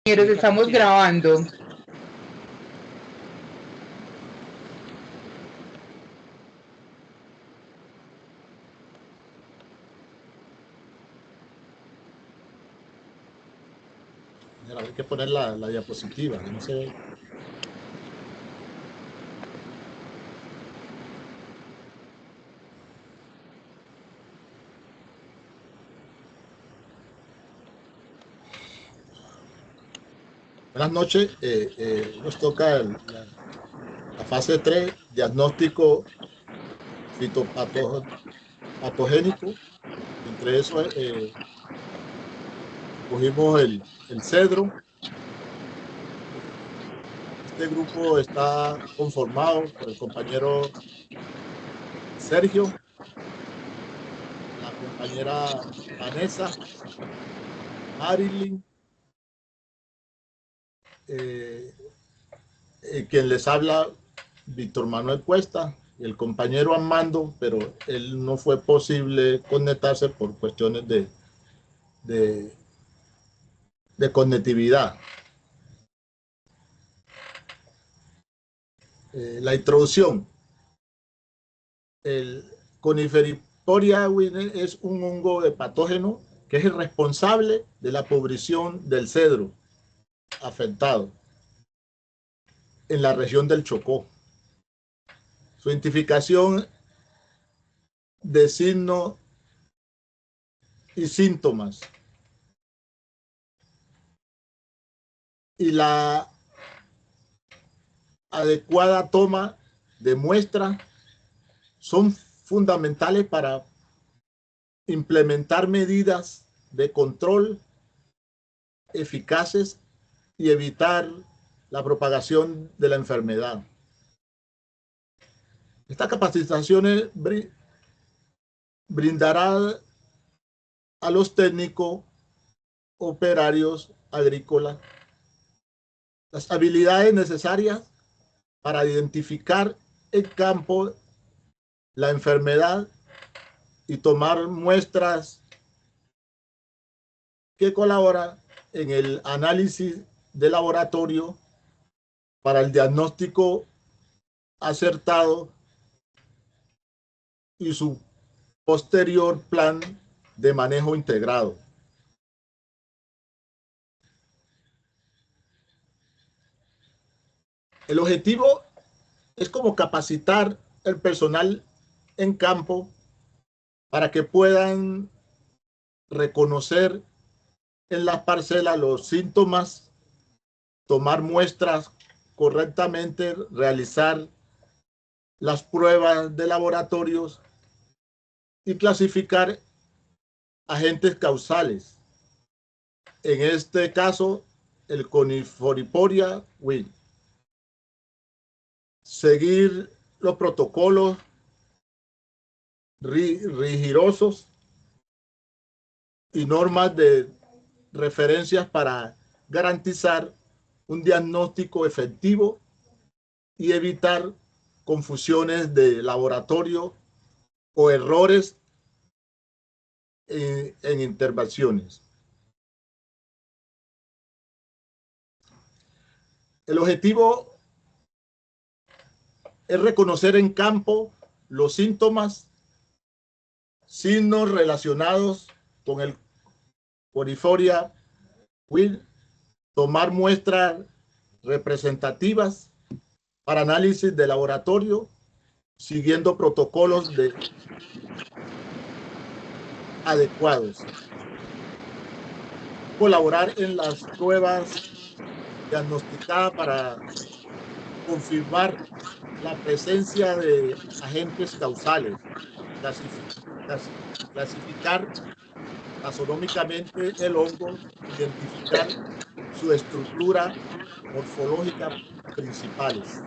Compañeros, estamos grabando. Hay que poner la diapositiva, no se ve. Buenas noches, nos toca la fase 3, diagnóstico fitopatogénico. Entre eso escogimos el cedro. Este grupo está conformado por el compañero Sergio, la compañera Vanessa, Marilyn, quien les habla, Víctor Manuel Cuesta, y el compañero Armando, pero él no fue posible conectarse por cuestiones de conectividad. La introducción. El Coniferiporia es un hongo de patógeno que es el responsable de la pudrición del cedro afectado en la región del Chocó. Su identificación de signos y síntomas y la adecuada toma de muestra son fundamentales para implementar medidas de control eficaces y evitar la propagación de la enfermedad. Estas capacitaciones brindarán a los técnicos operarios agrícolas las habilidades necesarias para identificar en campo la enfermedad y tomar muestras que colaboran en el análisis de laboratorio para el diagnóstico acertado y su posterior plan de manejo integrado. El objetivo es como capacitar el personal en campo para que puedan reconocer en las parcelas los síntomas, tomar muestras correctamente, realizar las pruebas de laboratorios y clasificar agentes causales. En este caso, el Coniferiporia Win. Seguir los protocolos rigurosos y normas de referencias para garantizar un diagnóstico efectivo y evitar confusiones de laboratorio o errores en intervenciones. El objetivo es reconocer en campo los síntomas, signos relacionados con el Coniferiporia Win, tomar muestras representativas para análisis de laboratorio, siguiendo protocolos adecuados. Colaborar en las pruebas diagnosticadas para confirmar la presencia de agentes causales, clasificar taxonómicamente el hongo, identificar su estructura morfológica principales.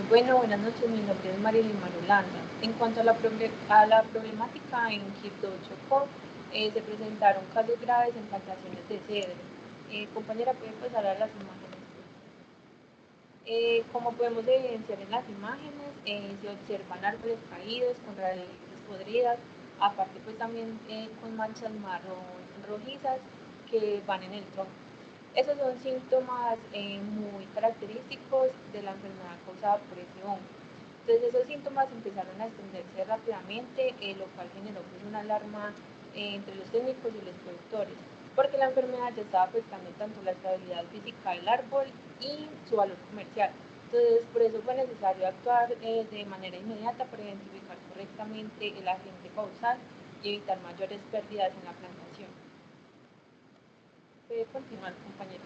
Bueno, buenas noches, mi nombre es Marilyn Marulanda. En cuanto a la problemática en Quibdó, Chocó, se presentaron casos graves en plantaciones de cedro. Compañera, ¿puede pasar a las imágenes? Como podemos evidenciar en las imágenes, se observan árboles caídos con raíces podridas, aparte pues también con manchas marrón rojizas que van en el tronco. Esos son síntomas muy característicos de la enfermedad causada por ese hongo. Entonces esos síntomas empezaron a extenderse rápidamente, lo cual generó pues una alarma entre los técnicos y los productores, porque la enfermedad ya estaba afectando tanto la estabilidad física del árbol y su valor comercial. Entonces por eso fue necesario actuar de manera inmediata para identificar correctamente el agente causal y evitar mayores pérdidas en la plantación. Puede continuar, compañero.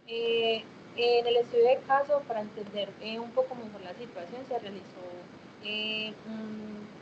En el estudio de caso, para entender un poco mejor la situación, se realizó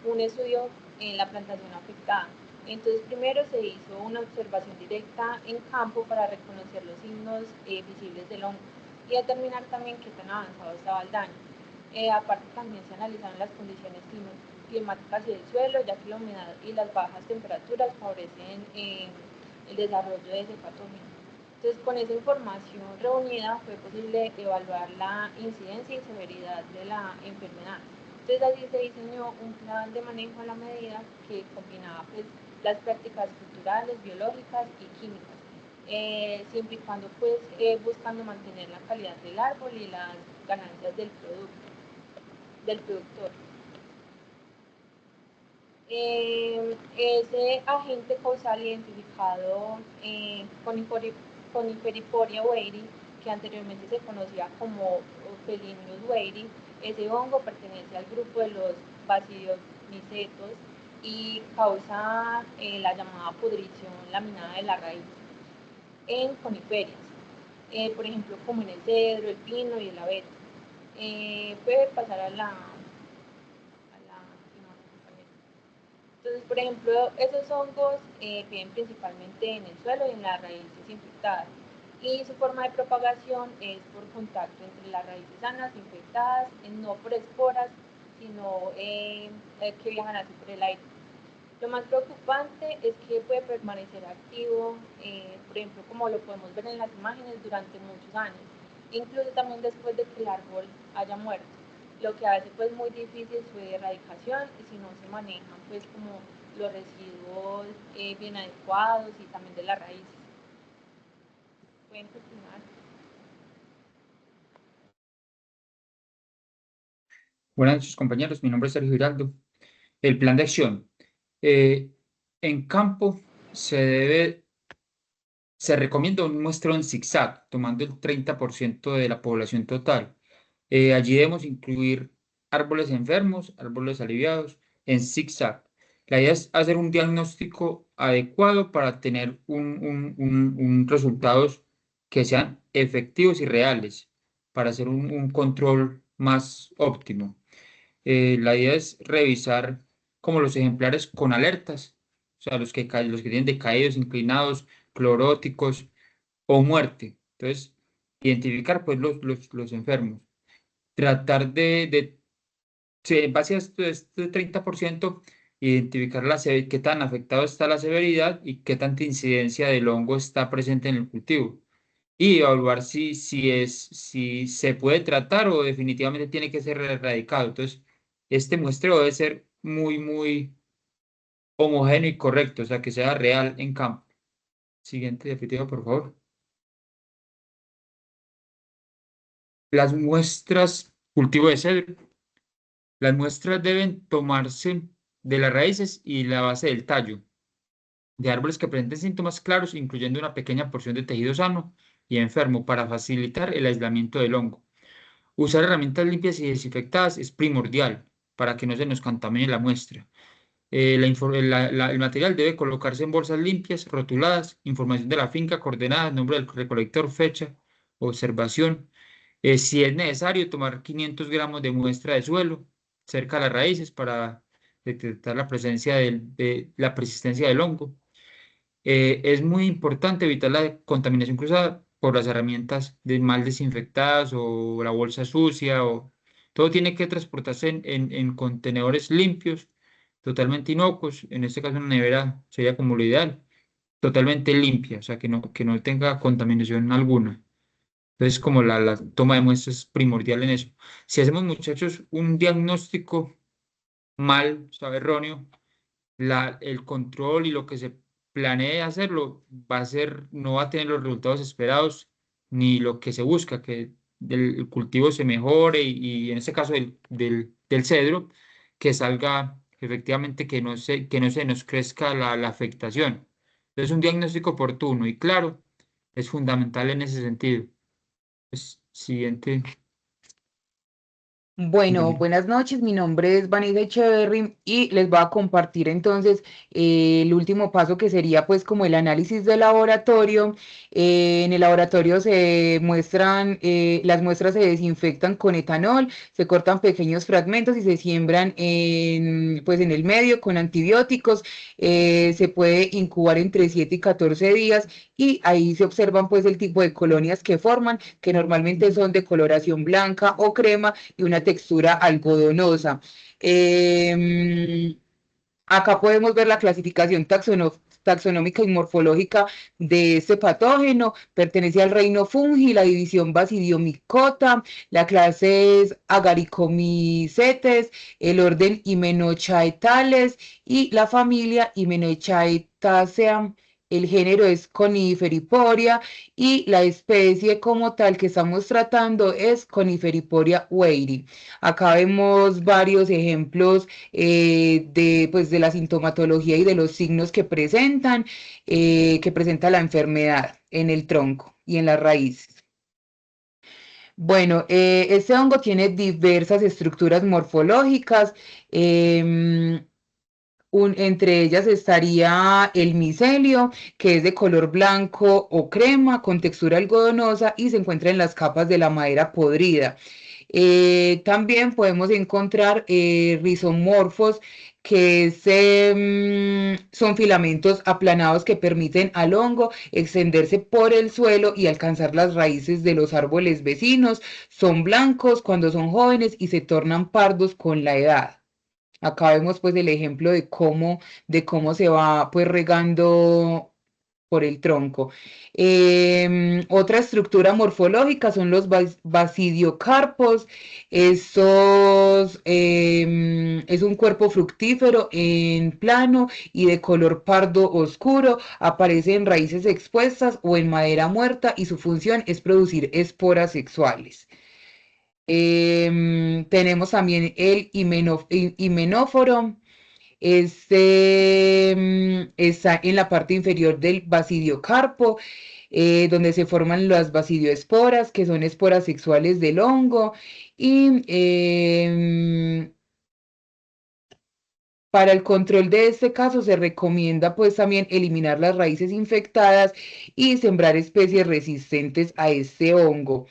un estudio en la plantación afectada. Entonces, primero se hizo una observación directa en campo para reconocer los signos visibles del hongo y determinar también qué tan avanzado estaba el daño. Aparte, también se analizaron las condiciones climáticas y del suelo, ya que la humedad y las bajas temperaturas favorecen el desarrollo de ese patógeno. Entonces, con esa información reunida fue posible evaluar la incidencia y severidad de la enfermedad. Entonces, así se diseñó un plan de manejo a la medida que combinaba pues, las prácticas culturales, biológicas y químicas, siempre y cuando pues, buscando mantener la calidad del árbol y las ganancias del productor. Ese agente causal identificado con Hyperiporia weiri, que anteriormente se conocía como Felinius weiri, ese hongo pertenece al grupo de los basidiomicetos y causa la llamada pudrición laminada de la raíz en coniferias, por ejemplo como en el cedro, el pino y el abeto. Puede pasar a la Entonces, por ejemplo, esos hongos viven principalmente en el suelo y en las raíces infectadas. Y su forma de propagación es por contacto entre las raíces sanas infectadas, no por esporas, sino que viajan así por el aire. Lo más preocupante es que puede permanecer activo, por ejemplo, como lo podemos ver en las imágenes, durante muchos años, incluso también después de que el árbol haya muerto, lo que hace pues muy difícil su erradicación si no se manejan pues como los residuos bien adecuados y también de las raíces. Pueden continuar. Buenas noches, compañeros. Mi nombre es Sergio Giraldo. El plan de acción. En campo se recomienda un muestreo en zigzag, tomando el 30% de la población total. Allí debemos incluir árboles enfermos, árboles aliviados, en zigzag. La idea es hacer un diagnóstico adecuado para tener un resultados que sean efectivos y reales, para hacer un control más óptimo. La idea es revisar como los ejemplares con alertas, o sea, los que tienen decaídos, inclinados, cloróticos o muerte. Entonces, identificar pues los enfermos. Tratar sí, en base a este 30%, identificar qué tan afectado está la severidad y qué tanta incidencia del hongo está presente en el cultivo. Y evaluar si se puede tratar o definitivamente tiene que ser erradicado. Entonces, este muestreo debe ser muy homogéneo y correcto, o sea, que sea real en campo. Siguiente diapositiva, por favor. Las muestras, cultivo de cedro. Las muestras deben tomarse de las raíces y la base del tallo, de árboles que presenten síntomas claros, incluyendo una pequeña porción de tejido sano y enfermo, para facilitar el aislamiento del hongo. Usar herramientas limpias y desinfectadas es primordial para que no se nos contamine la muestra. El material debe colocarse en bolsas limpias, rotuladas, información de la finca, coordenadas, nombre del recolector, fecha, observación. Si es necesario, tomar 500 gramos de muestra de suelo cerca de las raíces para detectar la presencia de la persistencia del hongo. Es muy importante evitar la contaminación cruzada por las herramientas mal desinfectadas o la bolsa sucia. Todo tiene que transportarse en contenedores limpios, totalmente inocuos. En este caso, una nevera sería como lo ideal, totalmente limpia, o sea, que no tenga contaminación alguna. Entonces, como la toma de muestras es primordial en eso. Si hacemos, muchachos, un diagnóstico mal, o sea, erróneo, el control y lo que se planee hacerlo no va a tener los resultados esperados ni lo que se busca, que el cultivo se mejore y en este caso del cedro, que salga efectivamente que no se nos crezca la afectación. Entonces, un diagnóstico oportuno y claro es fundamental en ese sentido. Pues, siguiente, Bueno, compañero. buenas noches. Mi nombre es Vanessa Echeverry y les voy a compartir entonces el último paso que sería pues como el análisis de laboratorio. En el laboratorio se muestran, las muestras se desinfectan con etanol, se cortan pequeños fragmentos y se siembran pues en el medio con antibióticos. Se puede incubar entre 7 y 14 días y ahí se observan pues el tipo de colonias que forman, que normalmente son de coloración blanca o crema y una textura algodonosa. Acá podemos ver la clasificación taxonómica y morfológica de este patógeno. Pertenece al reino fungi, la división Basidiomycota, la clase es Agaricomycetes, el orden Hymenochlaetales y la familia Hymenochlaetaceae. El género es Coniferiporia y la especie como tal que estamos tratando es Coniferiporia weiri. Acá vemos varios ejemplos pues, de la sintomatología y de los signos que presenta la enfermedad en el tronco y en las raíces. Bueno, este hongo tiene diversas estructuras morfológicas. Entre ellas estaría el micelio, que es de color blanco o crema, con textura algodonosa y se encuentra en las capas de la madera podrida. También podemos encontrar rizomorfos, son filamentos aplanados que permiten al hongo extenderse por el suelo y alcanzar las raíces de los árboles vecinos. Son blancos cuando son jóvenes y se tornan pardos con la edad. Acá vemos pues el ejemplo de cómo se va pues regando por el tronco. Otra estructura morfológica son los basidiocarpos. Es un cuerpo fructífero en plano y de color pardo oscuro. Aparece en raíces expuestas o en madera muerta y su función es producir esporas sexuales. Tenemos también el himenóforo. Está en la parte inferior del basidiocarpo, donde se forman las basidioesporas, que son esporas sexuales del hongo. Y para el control de este caso se recomienda pues también eliminar las raíces infectadas y sembrar especies resistentes a este hongo.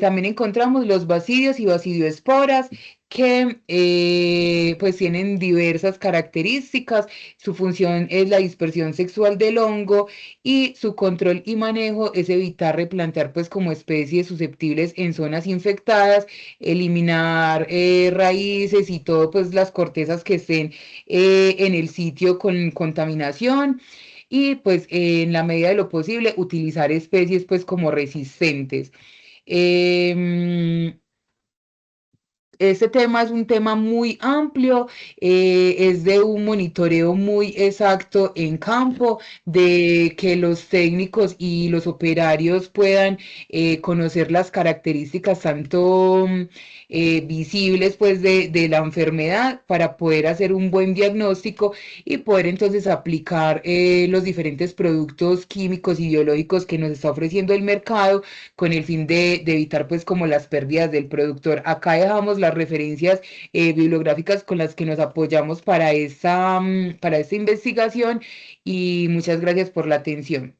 También encontramos los basidios y basidioesporas que pues tienen diversas características. Su función es la dispersión sexual del hongo y su control y manejo es evitar replantear pues como especies susceptibles en zonas infectadas, eliminar raíces y todo pues las cortezas que estén en el sitio con contaminación y pues en la medida de lo posible utilizar especies pues como resistentes. Em, este tema es un tema muy amplio, es de un monitoreo muy exacto en campo, de que los técnicos y los operarios puedan conocer las características tanto visibles pues de la enfermedad para poder hacer un buen diagnóstico y poder entonces aplicar los diferentes productos químicos y biológicos que nos está ofreciendo el mercado con el fin de evitar pues como las pérdidas del productor. Acá dejamos las referencias bibliográficas con las que nos apoyamos para esta investigación y muchas gracias por la atención.